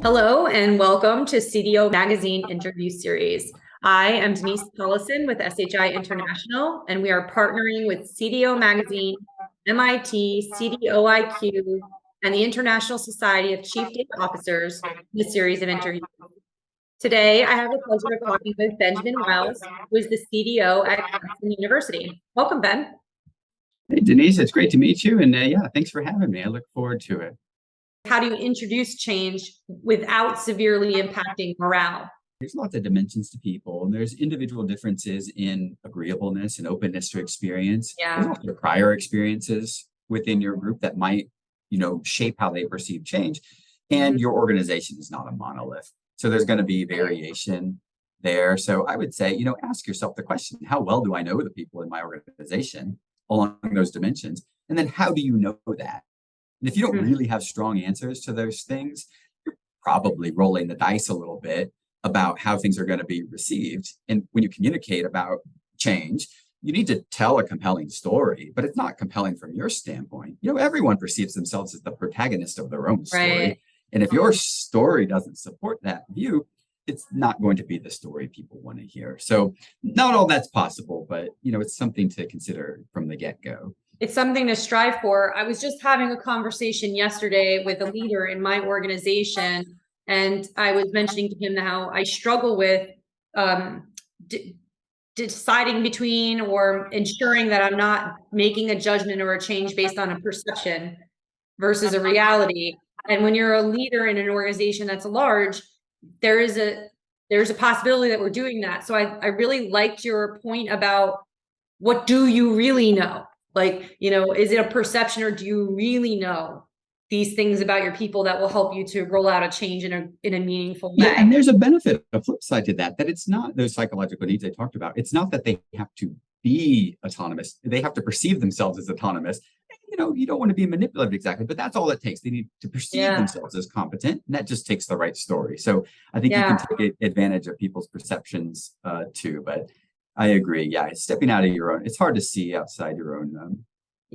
Hello and welcome to CDO Magazine interview series. I am Denise Collison with SHI International, and we are partnering with CDO Magazine, MIT, CDOIQ, and the International Society of Chief Data Officers in a series of interviews. Today, I have the pleasure of talking with Benjamin Wiles, who is the CDO at Clemson University. Welcome, Ben. Hey, Denise, it's great to meet you. And yeah, thanks for having me. I look forward to it. How do you introduce change without severely impacting morale? There's lots of dimensions to people, and there's individual differences in agreeableness and openness to experience. There's also prior experiences within your group that might, shape how they perceive change. And your organization is not a monolith. So there's going to be variation there. So I would say, ask yourself the question, how well do I know the people in my organization along those dimensions? And then how do you know that? And if you don't really have strong answers to those things, you're probably rolling the dice a little bit about how things are going to be received. And when you communicate about change, you need to tell a compelling story, but it's not compelling from your standpoint. Everyone perceives themselves as the protagonist of their own story. Right. And if your story doesn't support that view, it's not going to be the story people want to hear. So not all that's possible, but it's something to consider from the get-go. It's something to strive for. I was just having a conversation yesterday with a leader in my organization, and I was mentioning to him how I struggle with deciding between or ensuring that I'm not making a judgment or a change based on a perception versus a reality. And when you're a leader in an organization that's large, there's a possibility that we're doing that. So I really liked your point about what do you really know? Like, is it a perception, or do you really know these things about your people that will help you to roll out a change in a meaningful way? Yeah, and there's a benefit, a flip side to that it's not those psychological needs I talked about. It's not that they have to be autonomous. They have to perceive themselves as autonomous. You don't want to be manipulative exactly, but that's all it takes. They need to perceive themselves as competent, and that just takes the right story. So I think you can take advantage of people's perceptions too, but I agree. Yeah, stepping out of your own. It's hard to see outside your own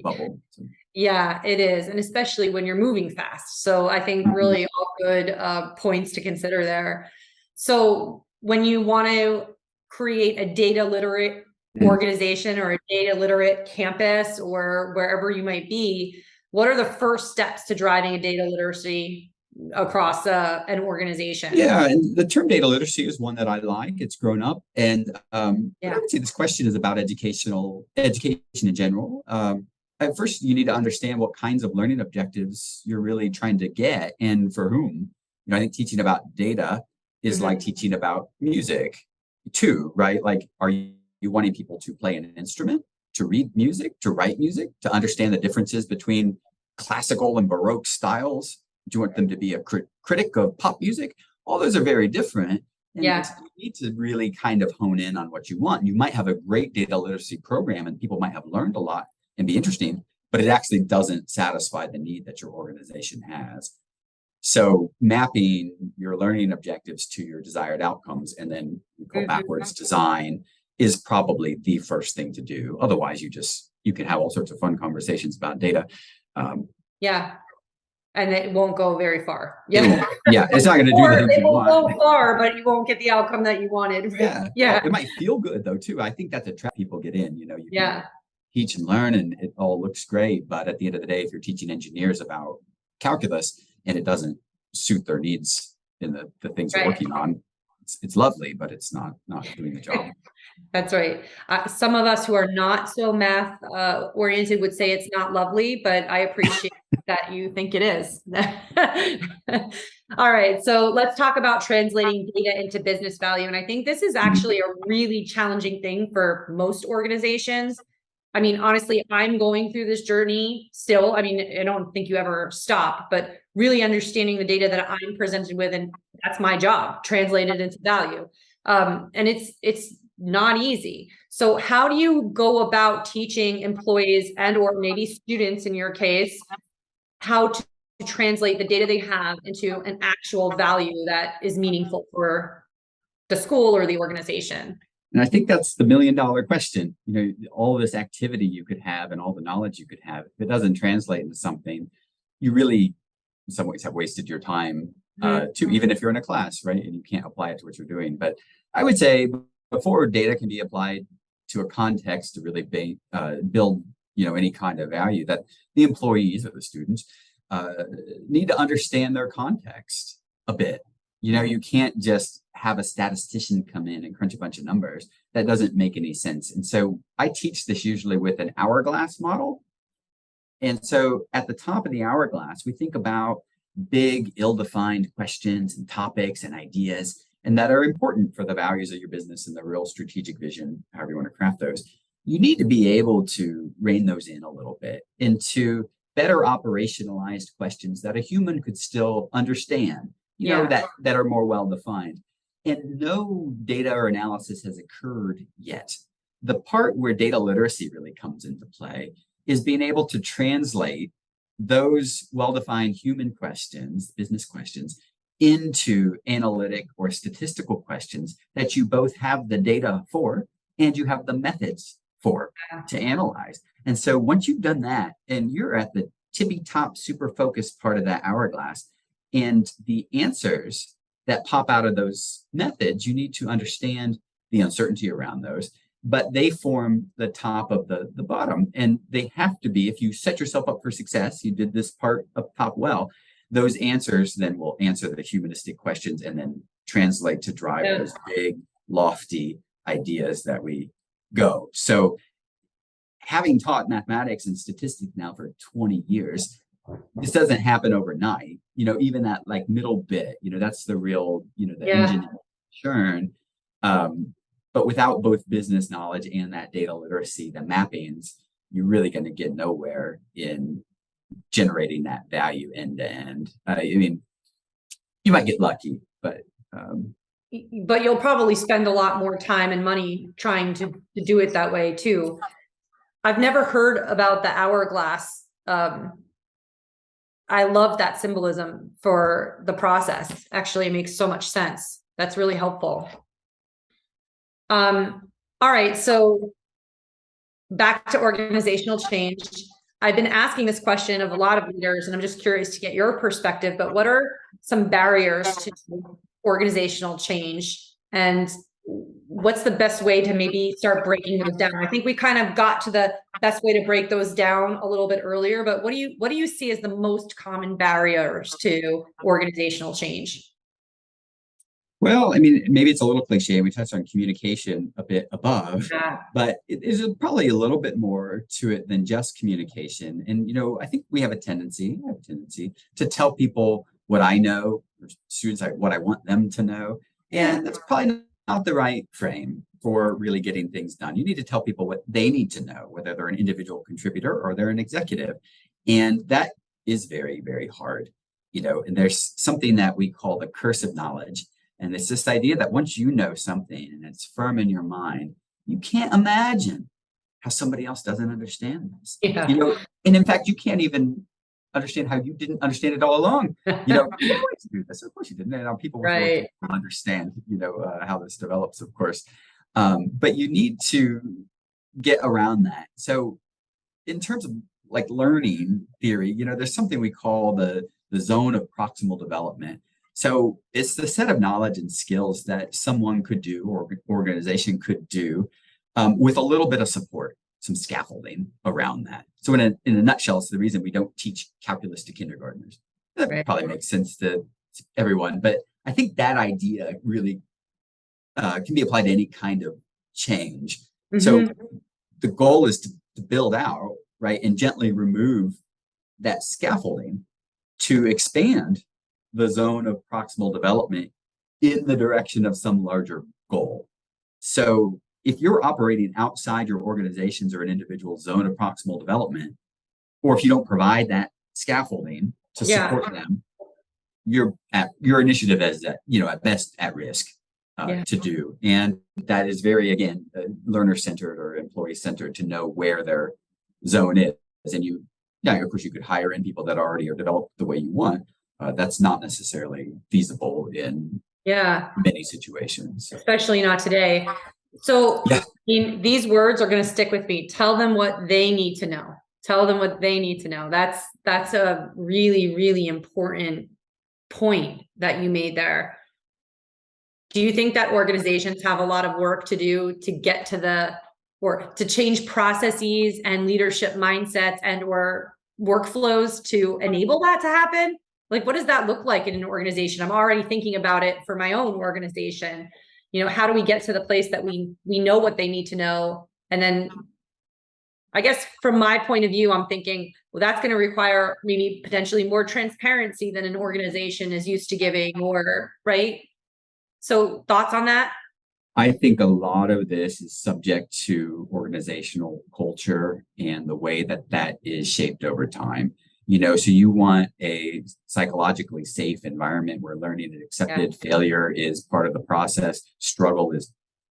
bubble. So. Yeah, it is. And especially when you're moving fast. So I think really all good points to consider there. So when you want to create a data literate organization or a data literate campus or wherever you might be, what are the first steps to driving a data literacy across an organization? Yeah, and the term data literacy is one that I like. It's grown up, and I would say this question is about education in general. At first, you need to understand what kinds of learning objectives you're really trying to get, and for whom. I think teaching about data is like teaching about music, too, right? Like, are you wanting people to play an instrument, to read music, to write music, to understand the differences between classical and Baroque styles? Do you want them to be a critic of pop music? All those are very different. And you need to really kind of hone in on what you want. You might have a great data literacy program and people might have learned a lot and be interesting, but it actually doesn't satisfy the need that your organization has. So mapping your learning objectives to your desired outcomes and then go backwards design is probably the first thing to do. Otherwise, you can have all sorts of fun conversations about data. And it won't go very far. It's not going to do the things you want. It won't go far, but you won't get the outcome that you wanted. Right? It might feel good though too. I think that's a trap people get in. You can teach and learn, and it all looks great. But at the end of the day, if you're teaching engineers about calculus and it doesn't suit their needs in the things they're working on, it's lovely, but it's not doing the job. That's right. Some of us who are not so math oriented would say it's not lovely, but I appreciate that you think it is. All right. So let's talk about translating data into business value. And I think this is actually a really challenging thing for most organizations. I mean, honestly, I'm going through this journey still. I mean, I don't think you ever stop, but really understanding the data that I'm presented with, and that's my job, translate it into value. And it's not easy. So how do you go about teaching employees and or maybe students in your case, how to translate the data they have into an actual value that is meaningful for the school or the organization? And I think that's the $1 million question. All this activity you could have and all the knowledge you could have, if it doesn't translate into something, you really, in some ways, have wasted your time too, even if you're in a class, right? And you can't apply it to what you're doing. But I would say before data can be applied to a context to really build, any kind of value, that the employees or the students need to understand their context a bit. You can't just have a statistician come in and crunch a bunch of numbers. That doesn't make any sense. And so I teach this usually with an hourglass model. And so at the top of the hourglass, we think about big, ill-defined questions and topics and ideas, and that are important for the values of your business and the real strategic vision, however you want to craft those. You need to be able to rein those in a little bit into better operationalized questions that a human could still understand, that are more well-defined. And no data or analysis has occurred yet. The part where data literacy really comes into play is being able to translate those well-defined human questions, business questions, into analytic or statistical questions that you both have the data for and you have the methods for to analyze. And so once you've done that and you're at the tippy top, super focused part of that hourglass, and the answers that pop out of those methods, you need to understand the uncertainty around those, but they form the top of the bottom. And they have to be, if you set yourself up for success, you did this part up top well, those answers then will answer the humanistic questions and then translate to drive those big, lofty ideas that we go. So having taught mathematics and statistics now for 20 years, this doesn't happen overnight. Even that middle bit, that's the real, the engine churn. But without both business knowledge and that data literacy, the mappings, you're really going to get nowhere in generating that value end to end. You might get lucky, but you'll probably spend a lot more time and money trying to do it that way too. I've never heard about the hourglass. I love that symbolism for the process. Actually, it makes so much sense. That's really helpful. All right, so back to organizational change. I've been asking this question of a lot of leaders, and I'm just curious to get your perspective, but what are some barriers to organizational change? And what's the best way to maybe start breaking those down? I think we kind of got to the best way to break those down a little bit earlier, but what do you see as the most common barriers to organizational change? Well, maybe it's a little cliche. We touched on communication a bit above, but there's probably a little bit more to it than just communication. And, I think I have a tendency to tell people what I know, or students what I want them to know. And that's probably not the right frame for really getting things done. You need to tell people what they need to know, whether they're an individual contributor or they're an executive. And that is very, very hard, and there's something that we call the curse of knowledge. And it's this idea that once you know something and it's firm in your mind, you can't imagine how somebody else doesn't understand this. And in fact, you can't even understand how you didn't understand it all along. You always do this. Of course you didn't. And people will understand, how this develops, of course. But you need to get around that. So in terms of learning theory, there's something we call the zone of proximal development. So it's the set of knowledge and skills that someone could do or organization could do with a little bit of support, some scaffolding around that. So in a nutshell, it's the reason we don't teach calculus to kindergartners. That probably makes sense to everyone, but I think that idea really can be applied to any kind of change. Mm-hmm. So the goal is to build out, and gently remove that scaffolding to expand the zone of proximal development in the direction of some larger goal. So if you're operating outside your organization's or an individual's zone of proximal development, or if you don't provide that scaffolding to support them, your initiative is at best at risk to do. And that is very, again, learner-centered or employee-centered to know where their zone is. And of course, you could hire in people that already are developed the way you want. That's not necessarily feasible in many situations. Especially not today. So these words are going to stick with me. Tell them what they need to know. Tell them what they need to know. That's a really, really important point that you made there. Do you think that organizations have a lot of work to do to get to or to change processes and leadership mindsets and or workflows to enable that to happen? Like, what does that look like in an organization? I'm already thinking about it for my own organization. How do we get to the place that we know what they need to know? And then I guess from my point of view, I'm thinking, well, that's going to require maybe potentially more transparency than an organization is used to giving, or right? So thoughts on that? I think a lot of this is subject to organizational culture and the way that that is shaped over time. So you want a psychologically safe environment where learning is accepted, failure is part of the process, struggle is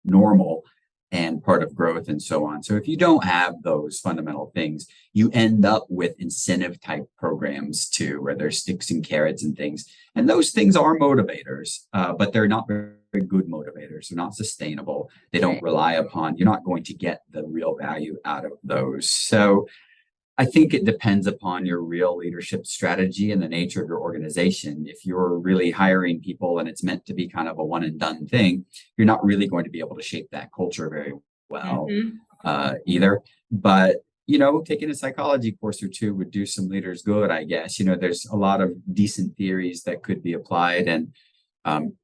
normal and part of growth and so on. So if you don't have those fundamental things, you end up with incentive type programs too, where there's sticks and carrots and things. And those things are motivators, but they're not very good motivators. They're not sustainable. They don't rely upon, you're not going to get the real value out of those. So I think it depends upon your real leadership strategy and the nature of your organization. If you're really hiring people and it's meant to be kind of a one and done thing, you're not really going to be able to shape that culture very well either. But, taking a psychology course or two would do some leaders good, I guess. There's a lot of decent theories that could be applied. And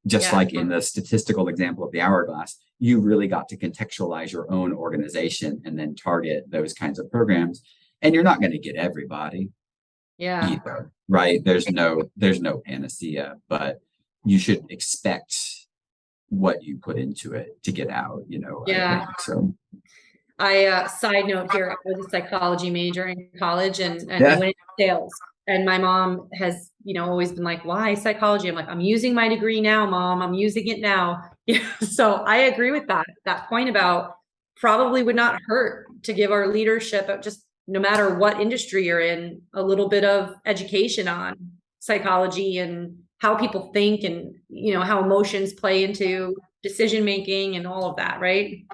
just like in the statistical example of the hourglass, you really got to contextualize your own organization and then target those kinds of programs. And you're not going to get everybody either, right? There's no panacea, but you should expect what you put into it to get out, I think, so. Side note here, I was a psychology major in college and I went into sales. And my mom has, always been like, why psychology? I'm like, I'm using my degree now, Mom. I'm using it now. So I agree with that point about probably would not hurt to give our leadership just no matter what industry you're in, a little bit of education on psychology and how people think and, how emotions play into decision-making and all of that, right?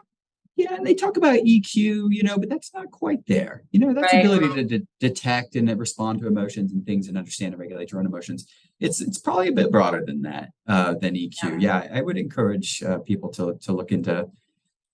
Yeah, and they talk about EQ, but that's not quite there. That's ability to detect and respond to emotions and things and understand and regulate your own emotions. It's probably a bit broader than that, than EQ. Yeah, I would encourage people to look into.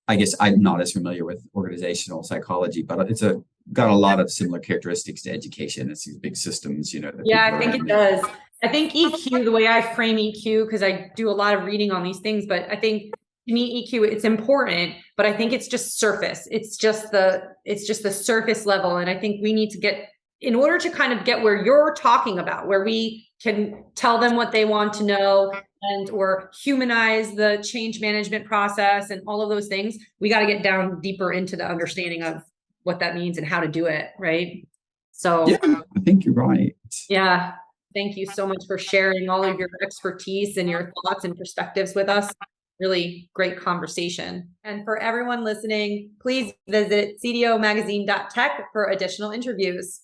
I guess I'm not as familiar with organizational psychology, but it's got a lot of similar characteristics to education. It's these big systems, I think it does. I think EQ, the way I frame EQ, because I do a lot of reading on these things, but I think to me, EQ, it's important, but I think it's just surface. It's just the surface level. And I think we need to get, in order to kind of get where you're talking about, where we can tell them what they want to know and or humanize the change management process and all of those things, we got to get down deeper into the understanding of what that means and how to do it, right? So I think you're right. Yeah. Thank you so much for sharing all of your expertise and your thoughts and perspectives with us. Really great conversation. And for everyone listening, please visit cdomagazine.tech for additional interviews.